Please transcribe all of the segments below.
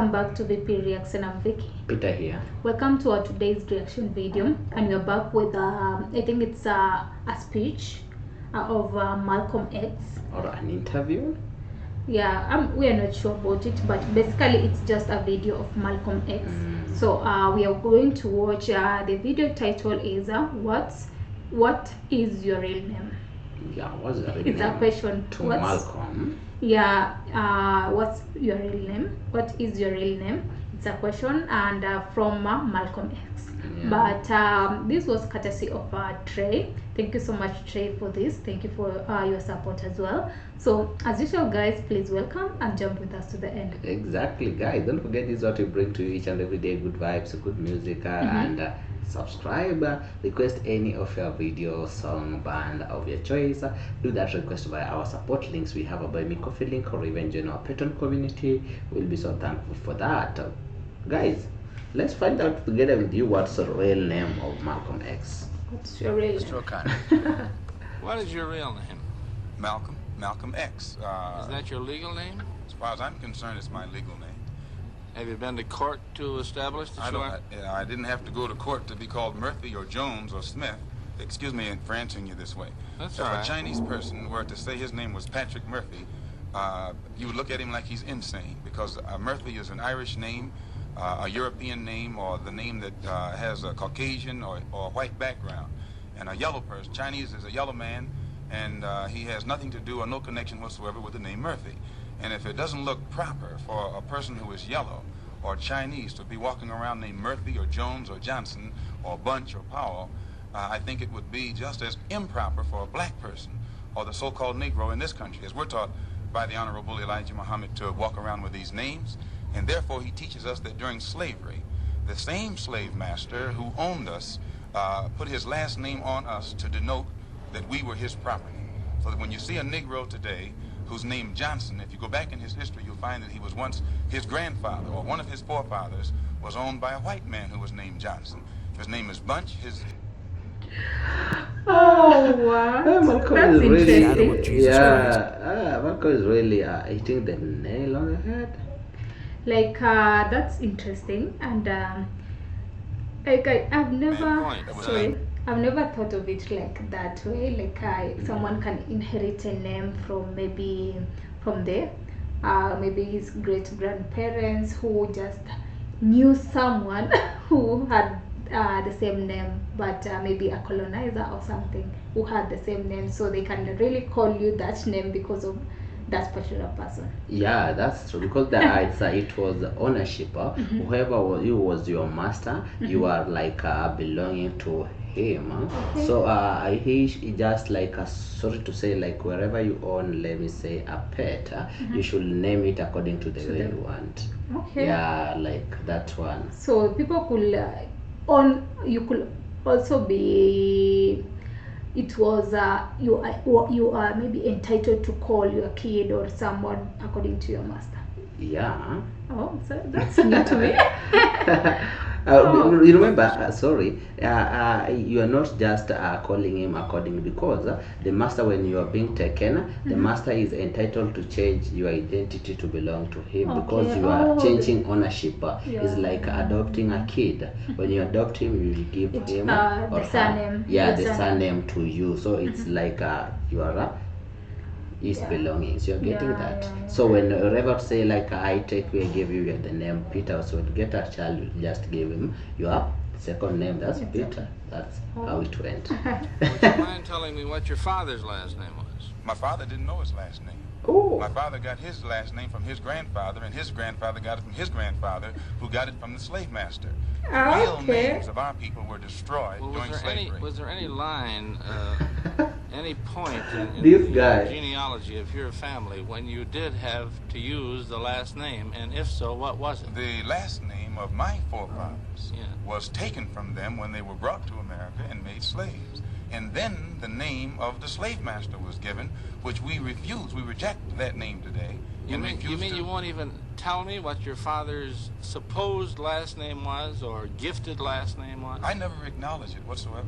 Welcome back to VP Reaction. I'm Vicky. Peter here. Welcome to our today's reaction video, and we're back with I think it's a speech of Malcolm X or an interview. Yeah, we are not sure about it, but basically it's just a video of Malcolm X. So we are going to watch. The video title is what is your real name? Yeah, what's the real it's name? A question to Malcolm. Yeah, what's your real name? What is your real name? It's a question, and from Malcolm X. Yeah. But this was courtesy of Trey. Thank you so much, Trey, for this. Thank you for your support as well. So as usual, guys, please welcome and jump with us to the end. Exactly, guys. Don't forget, this is what we bring to you each and every day: good vibes, good music, and subscribe, request any of your video, song, band of your choice. Do that request via our support links. We have a Buy Me Coffee link, or even join our Patreon community. We'll be so thankful for that. Guys, let's find out together with you what's the real name of Malcolm X. What's your real name? Mr. O'Connor. What is your real name? MalcolmX. Is that your legal name? As far as I'm concerned, it's my legal name. Have you been to court to establish that I didn't have to go to court to be called Murphy or Jones or Smith. Excuse me for answering you this way. That's if all right. a Chinese person were to say his name was Patrick Murphy, you would look at him like he's insane, because Murphy is an Irish name, a European name, or the name that has a Caucasian or white background. And a yellow person, Chinese is a yellow man, and he has nothing to do or no connection whatsoever with the name Murphy. And if it doesn't look proper for a person who is yellow or Chinese to be walking around named Murphy or Jones or Johnson or Bunch or Powell, I think it would be just as improper for a black person or the so-called Negro in this country, as we're taught by the Honorable Elijah Muhammad to walk around with these names. And therefore he teaches us that during slavery, the same slave master who owned us put his last name on us to denote that we were his property. So that when you see a Negro today who's named Johnson, if you go back in his history, you'll find that he was once his grandfather, or one of his forefathers was owned by a white man who was named Johnson. His name is Bunch. Oh, wow. Malcolm That's is really, interesting. Malcolm is really hitting the nail on the head. Like, that's interesting, and like I've never thought of it like that way. Like someone can inherit a name from maybe his great grandparents who just knew someone who had the same name, but maybe a colonizer or something who had the same name, so they can really call you that name because of that particular person. Yeah, that's true, because it was ownership. Whoever was your master, you are like belonging to him. Okay. So he just like sorry to say, like wherever you own, let me say, a pet, you should name it according to the way you want. Okay. Yeah, like that one. So people could you could also be, it was you are maybe entitled to call your kid or someone according to your master. Yeah. Oh, so that's new to me. You remember, sorry, you are not just calling him according, because the master, when you are being taken, the master is entitled to change your identity to belong to him, because you are changing ownership. It's like adopting a kid. When you adopt him, you give him the surname. Yeah, the surname to you. So it's like you are his belongings. You're getting that. So whenever say like I take you, I give you the name Peter, so to get a child, you just give him your second name. That's Peter. That's how it went. Would you mind telling me what your father's last name was? My father didn't know his last name. Oh. My father got his last name from his grandfather, and his grandfather got it from his grandfather, who got it from the slave master. The real names of our people were destroyed during slavery. Was there any line, any point in This the guy. genealogy of your family when you did have to use the last name, and if so, what was it? The last name of my forefathers was taken from them when they were brought to America and made slaves. And then the name of the slave master was given, which we refused. We reject that name today. You mean you won't even tell me what your father's supposed last name was, or gifted last name was? I never acknowledge it whatsoever.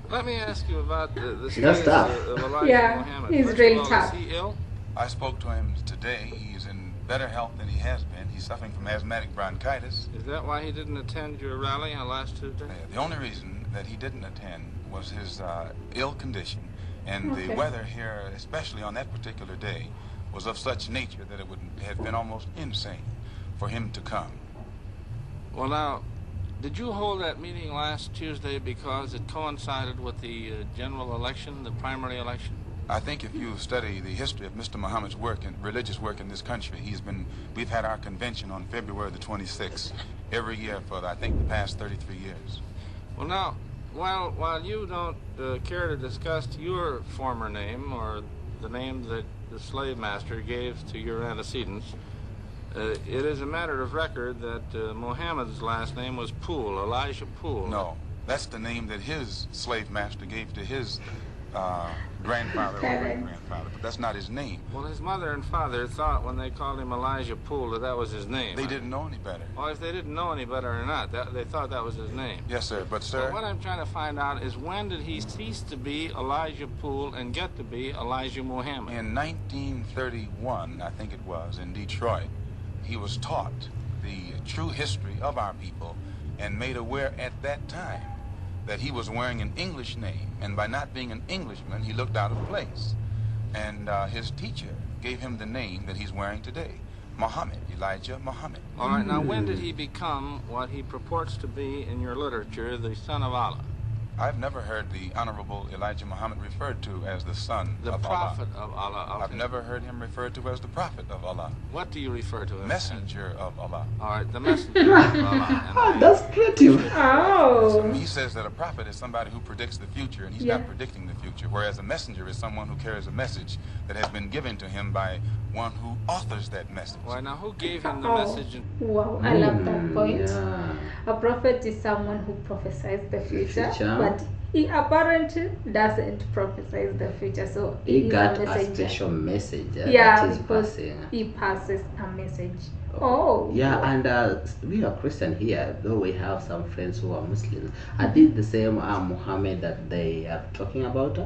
Let me ask you about the status of Elijah Muhammad. He's First really of all, tough. is he ill? I spoke to him today. He's in better health than he has been. He's suffering from asthmatic bronchitis. Is that why he didn't attend your rally on last Tuesday? The only reason that he didn't attend was his ill condition, and the weather here, especially on that particular day, was of such nature that it would have been almost insane for him to come. Well, now, did you hold that meeting last Tuesday because it coincided with the general election, the primary election? I think if you study the history of Mr. Muhammad's work and religious work in this country, we've had our convention on February the 26th every year for, I think, the past 33 years. Well, now, while you don't care to discuss your former name or the name that the slave master gave to your antecedents, it is a matter of record that Muhammad's last name was Poole, Elijah Poole. No, that's the name that his slave master gave to his grandfather or great-grandfather, but that's not his name. Well, his mother and father thought when they called him Elijah Poole that that was his name. They didn't know any better. Well, if they didn't know any better or not, they thought that was his name. Yes, sir, but sir... Well, what I'm trying to find out is when did he cease to be Elijah Poole and get to be Elijah Muhammad? In 1931, I think it was, in Detroit, he was taught the true history of our people and made aware at that time that he was wearing an English name, and by not being an Englishman, he looked out of place. And his teacher gave him the name that he's wearing today, Muhammad, Elijah Muhammad. All right, now when did he become what he purports to be in your literature, the son of Allah? I've never heard the Honorable Elijah Muhammad referred to as the son of Allah. The prophet of Allah. I've never heard him referred to as the prophet of Allah. What do you refer to him Messenger as? of Allah. All right, the messenger of Allah. That's creative. Oh. He says that a prophet is somebody who predicts the future, and he's not predicting the future, whereas a messenger is someone who carries a message that has been given to him by one who authors that message. Why, now who gave him the message? Wow, I love that point. Yeah. A prophet is someone who prophesies the future, but he apparently doesn't prophesy the future. So He is got a a messenger. special message Yeah, that is because passing. he passes a message. Oh. Yeah, and we are Christian here, though we have some friends who are Muslims. Are these the same Muhammad that they are talking about?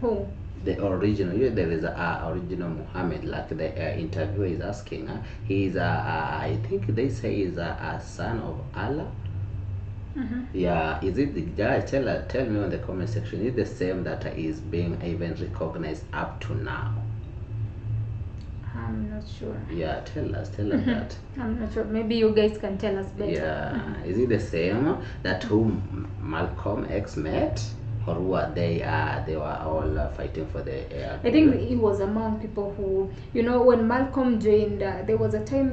Who? The original, there is a original Muhammad, like the interviewer is asking. He's I think they say he's a son of Allah. Yeah, is it the guy? Tell me on the comment section. Is it the same that is being even recognized up to now? I'm not sure. Yeah, tell us that. I'm not sure. Maybe you guys can tell us better. Yeah, is it the same that whom Malcolm X met, or were they were all fighting for the? I think he was among people who, when Malcolm joined, there was a time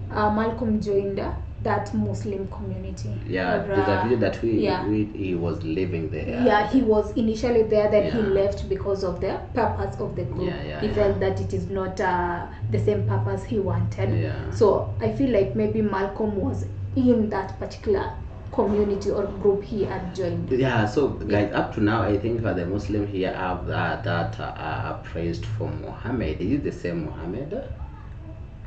Malcolm joined that Muslim community. Yeah, there's a video that he was living there. Yeah, he was initially there, then he left because of the purpose of the group. He felt that it is not the same purpose he wanted. Yeah. So I feel like maybe Malcolm was in that particular community or group he had joined. Yeah, so guys, up to now, I think the Muslim here have that are praised for Muhammad. Is it the same Muhammad?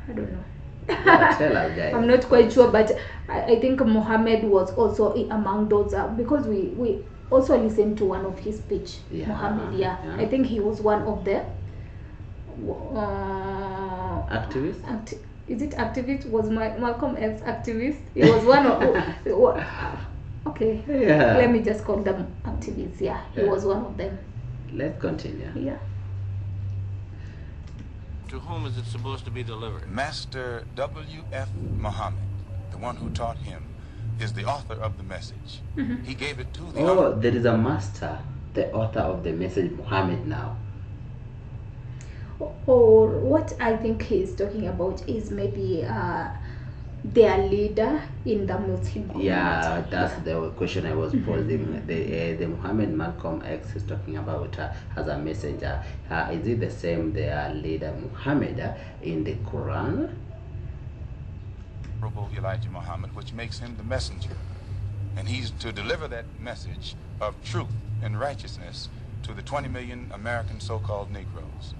I don't know. Yeah, tell us, guys. I'm not quite sure, but I think Muhammad was also among those because we also listened to one of his speech. Muhammad, I think he was one of the activists. Is it activist? Was Malcolm X activist? He was one of. Okay. Yeah. Let me just call them activists. Yeah, he was one of them. Let's continue. Yeah. To whom is it supposed to be delivered? Master W.F. Muhammad, the one who taught him, is the author of the message. He gave it to the there is a master, the author of the message, Muhammad now. Or what I think he's talking about is maybe their leader in the Muslim community. Yeah, that's the question I was posing. The Muhammad Malcolm X is talking about as a messenger. Is it the same, their leader Muhammad in the Quran? Elijah Muhammad, which makes him the messenger. And he's to deliver that message of truth and righteousness to the 20 million American so-called Negroes,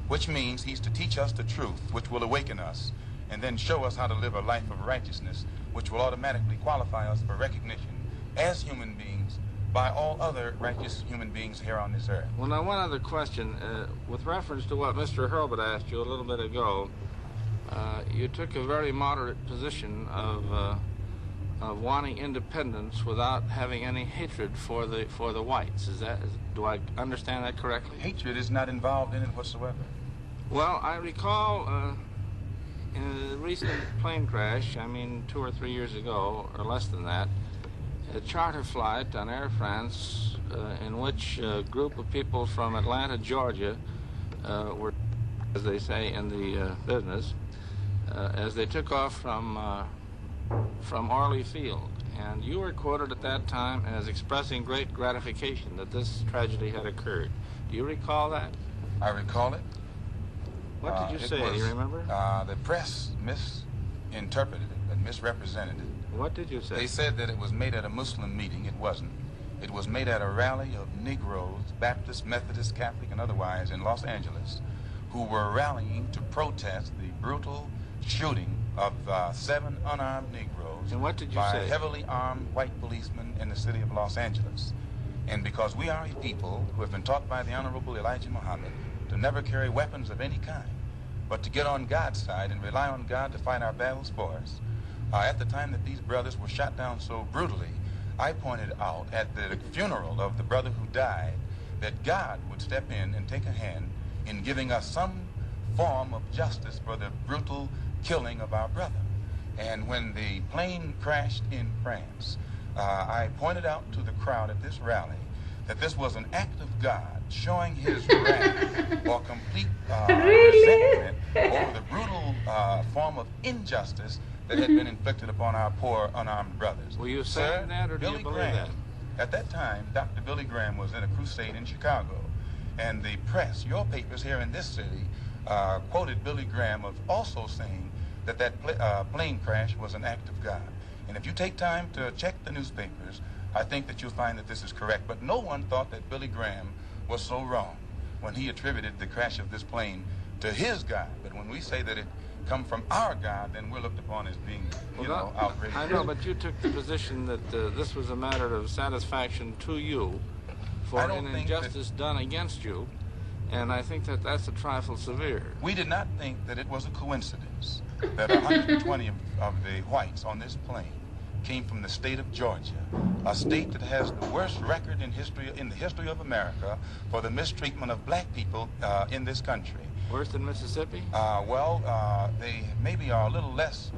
which means he's to teach us the truth, which will awaken us, and then show us how to live a life of righteousness, which will automatically qualify us for recognition as human beings by all other righteous human beings here on this earth. Well, now, one other question. With reference to what Mr. Hurlbut asked you a little bit ago, you took a very moderate position of wanting independence without having any hatred for the whites. Do I understand that correctly? Hatred is not involved in it whatsoever. Well, I recall in a recent plane crash, 2 or 3 years ago, or less than that, a charter flight on Air France in which a group of people from Atlanta, Georgia, were, as they say in the business, as they took off from Orly Field. And you were quoted at that time as expressing great gratification that this tragedy had occurred. Do you recall that? I recall it. What did you say? Do you remember? The press misinterpreted it and misrepresented it. What did you say? They said that it was made at a Muslim meeting. It wasn't. It was made at a rally of Negroes, Baptist, Methodist, Catholic, and otherwise in Los Angeles, who were rallying to protest the brutal shooting of 7 unarmed Negroes and what did you by say? heavily armed white policemen in the city of Los Angeles. And because we are a people who have been taught by the Honorable Elijah Muhammad to never carry weapons of any kind, but to get on God's side and rely on God to fight our battles for us, at the time that these brothers were shot down so brutally, I pointed out at the funeral of the brother who died that God would step in and take a hand in giving us some form of justice for the brutal killing of our brother. And when the plane crashed in France, I pointed out to the crowd at this rally that this was an act of God showing his wrath or complete resentment over the brutal form of injustice that had been inflicted upon our poor unarmed brothers. Were you saying that, or do you believe that? At that time, Dr. Billy Graham was in a crusade in Chicago, and the press, your papers here in this city, quoted Billy Graham of also saying that plane crash was an act of God. And if you take time to check the newspapers, I think that you'll find that this is correct. But no one thought that Billy Graham was so wrong when he attributed the crash of this plane to his God. But when we say that it come from our God, then we're looked upon as being, outrageous. I know, but you took the position that this was a matter of satisfaction to you for an injustice done against you, and I think that that's a trifle severe. We did not think that it was a coincidence that 120 of the whites on this plane came from the state of Georgia, a state that has the worst record in the history of America for the mistreatment of black people in this country. Worse than Mississippi? They maybe are a little less,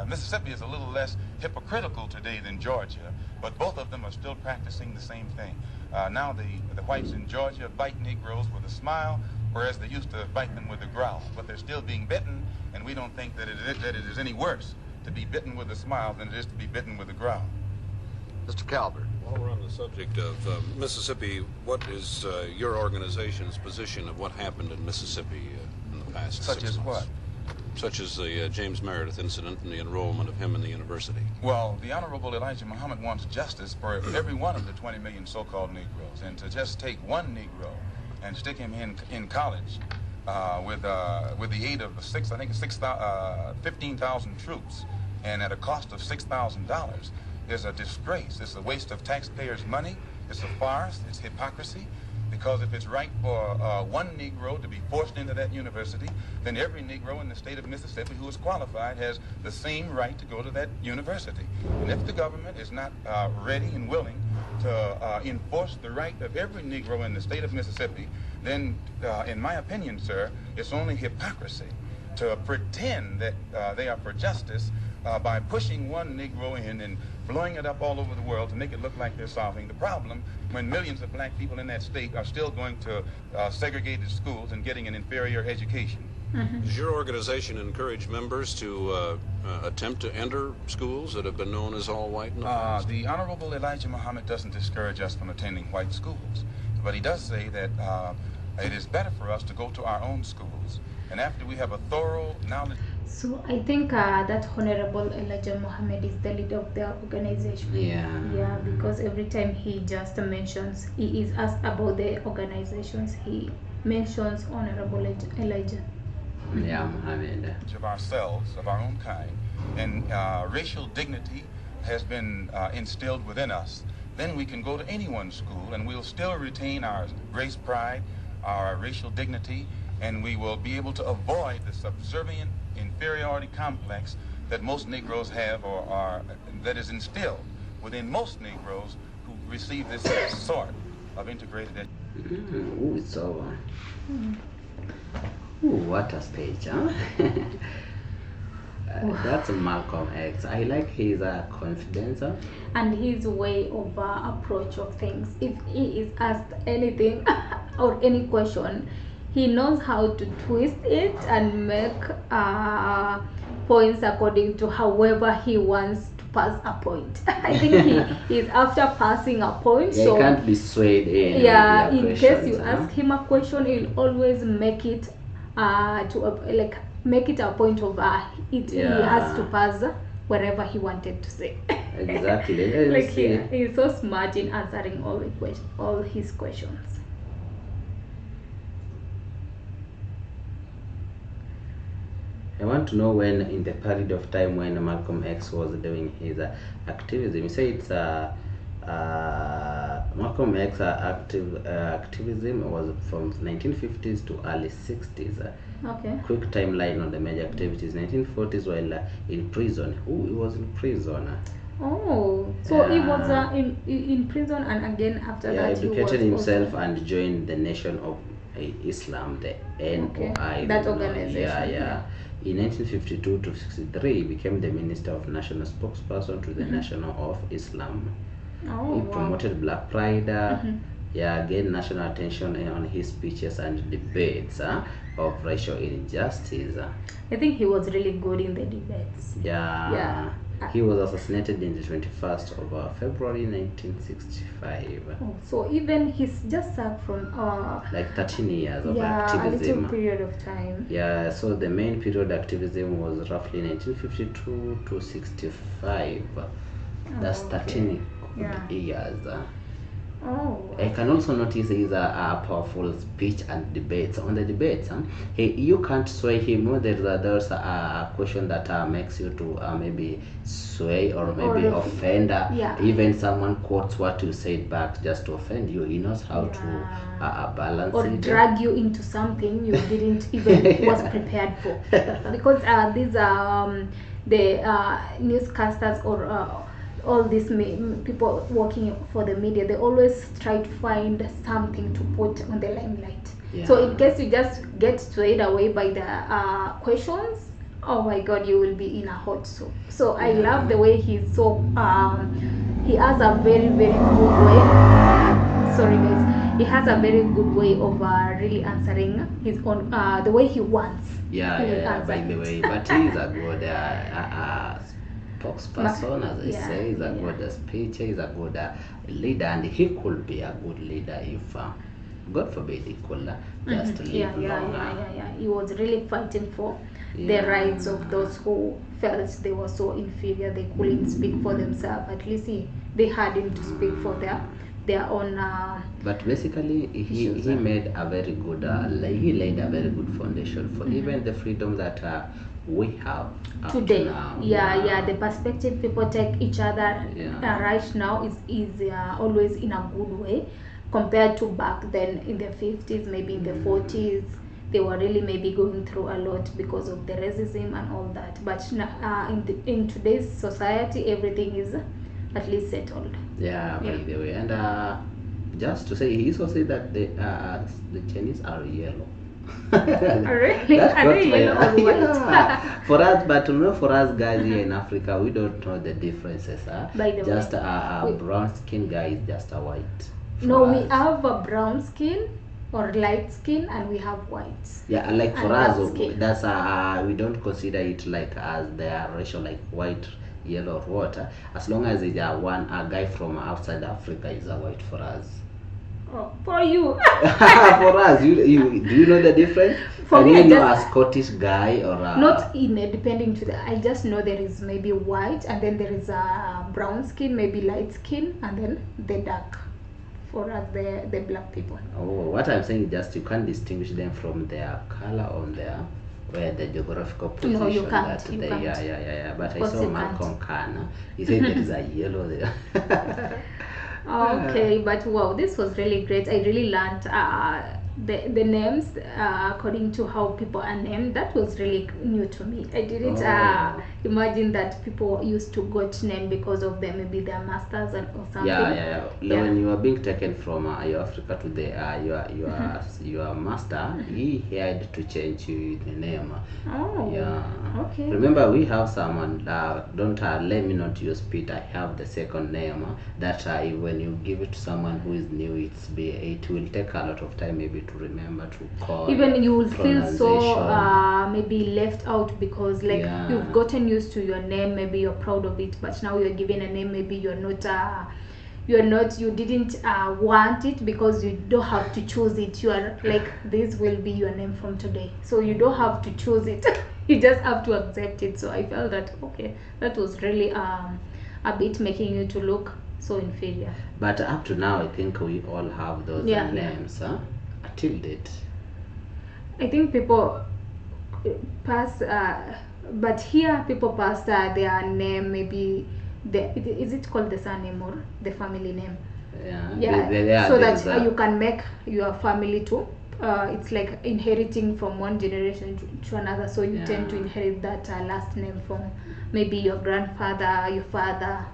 Mississippi is a little less hypocritical today than Georgia, but both of them are still practicing the same thing. Now the whites in Georgia bite Negroes with a smile, whereas they used to bite them with a growl. But they're still being bitten, and we don't think that it is any worse to be bitten with a smile than it is to be bitten with a growl. Mr. Calvert. While we're on the subject of Mississippi, what is your organization's position of what happened in Mississippi in the past 6 months? Such as what? Such as the James Meredith incident and the enrollment of him in the university. Well, the Honorable Elijah Muhammad wants justice for every one of the 20 million so-called Negroes, and to just take one Negro and stick him in college with the aid of 15,000 troops, and at a cost of $6,000, is a disgrace. It's a waste of taxpayers' money. It's a farce. It's hypocrisy. Because if it's right for one Negro to be forced into that university, then every Negro in the state of Mississippi who is qualified has the same right to go to that university. And if the government is not ready and willing to enforce the right of every Negro in the state of Mississippi, then, in my opinion, sir, it's only hypocrisy to pretend that they are for justice by pushing one Negro in and blowing it up all over the world to make it look like they're solving the problem when millions of black people in that state are still going to segregated schools and getting an inferior education. Mm-hmm. Does your organization encourage members to attempt to enter schools that have been known as all white in the past? The Honorable Elijah Muhammad doesn't discourage us from attending white schools, but he does say that it is better for us to go to our own schools, and after we have a thorough knowledge. So I think that Honorable Elijah Muhammad is the leader of the organization. Yeah, because every time he just mentions, he is asked about the organizations, he mentions Honorable Elijah. Yeah, Muhammad. Of ourselves, of our own kind, and racial dignity has been instilled within us then we can go to anyone's school and we'll still retain our race pride, our racial dignity, and we will be able to avoid the subservient inferiority complex that most Negroes have, or that is instilled within most Negroes who receive this sort of integrated education. Ooh, it's over. Ooh, what a stage, huh? That's Malcolm X. I like his confidence and his way of approach of things. If he is asked anything or any question, he knows how to twist it and make points according to however he wants to pass a point. I think he is after passing a point. Yeah, so he can't be swayed in. Yeah, in case you ask him a question, he'll always make it make it a point of he has to pass whatever he wanted to say. Exactly. Like he's so smart in answering all his questions. I want to know when, in the period of time when Malcolm X was doing his activism, you say it's Malcolm X activism was from 1950s to early 60s. Okay. Quick timeline on the major activities. 1940s while in prison. He was in prison. Oh, so he was in prison, and again after that he educated himself and joined the Nation of Islam, the NOI. That organization. Yeah. In 1952 to 63, he became the Minister of National Spokesperson to the Nation of Islam. Oh, he promoted Black Pride. Gained national attention on his speeches and debates of racial injustice. I think he was really good in the debates. Yeah. He was assassinated in the 21st of February 1965. Oh, so even he's just from like 13 years of activism. A little period of time. Yeah, so the main period activism was roughly 1952 to 65. That's 13 years. Oh. I can also notice his powerful speech and debates. On the debates, you can't sway him. There's a question that makes you to maybe sway or maybe offend. Even someone quotes what you said back just to offend you. He knows how to balance or it. drag you into something you didn't even was prepared for. Because these the newscasters or all these people working for the media, they always try to find something to put on the limelight. So in case you just get swayed away by the questions, oh my god, you will be in a hot soup. So I love the way he's so he has a very good way. Sorry guys, he has a very good way of really answering his own the way he wants. By the way, but he's a good spokesperson, as I say. He's a good speaker, he's a good leader, and he could be a good leader if God forbid he could just live long. He was really fighting for the rights of those who felt they were so inferior they couldn't speak for themselves. At least they had him to speak for their own but basically he made a very good he laid a very good foundation for even the freedom that we have today. Now. The perspective people take each other right now is always in a good way compared to back then in the 50s, maybe in the 40s. They were really maybe going through a lot because of the racism and all that. But in today's society, everything is at least settled. By the way, and just to say, he also said that the Chinese are yellow. Really? Are they yellow or white? For us, but for us guys here in Africa, we don't know the differences. By the just way, a brown skin guy is just a white. No, we have a brown skin or light skin, and we have white. Like for us, that's we don't consider it like as their racial, like white, yellow, or water. As long as it's a guy from outside Africa is a white for us. Oh, for you. For us, do you know the difference? For me, you know a Scottish guy or not in depending to the. I just know there is maybe white, and then there is a brown skin, maybe light skin, and then the dark. For us, the black people. Oh, what I'm saying is just you can't distinguish them from their color on their where the geographical position. No, you can't. That you they, can't. But I saw Malcolm Khan. He said there is a yellow there. Okay, but wow, this was really great. I really learned the names according to how people are named. That was really new to me. I didn't imagine that people used to got name because of them, maybe their masters or something. Yeah. When you are being taken from your Africa to the your master, he had to change you the name. Oh, Yeah. okay. Remember, we have someone. Don't let me not use Peter. I have the second name that when you give it to someone who is new, it will take a lot of time maybe to remember to call. Even you will feel so maybe left out because like you've gotten used to your name, maybe you're proud of it, but now you're given a name, maybe you didn't want it because you don't have to choose it. You are like, this will be your name from today, so you don't have to choose it. You just have to accept it. So I felt that okay, that was really a bit making you to look so inferior. But up to now, I think we all have those names, till date. I think people pass, but here people pass their name, maybe is it called the surname or the family name? So that you can make your family too. It's like inheriting from one generation to another, so you tend to inherit that last name from maybe your grandfather, your father.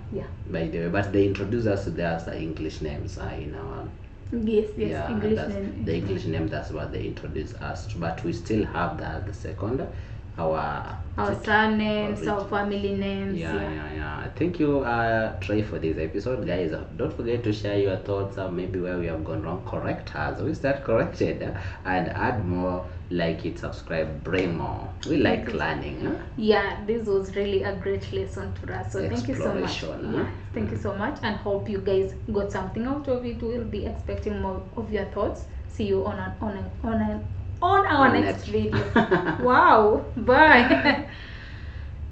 By the way, but they introduce us to their English names in our English name. The English name, that's what they introduce us to, but we still have the second, our surnames, our family names. Thank you, Trey, for this episode, guys. Don't forget to share your thoughts, maybe where we have gone wrong, correct us, we start corrected, and add more, like it, subscribe, bring more. We like learning. This was really a great lesson to us, so thank you so much. Thank you so much, and hope you guys got something out of it. We'll be expecting more of your thoughts. See you on our next video. Wow, bye.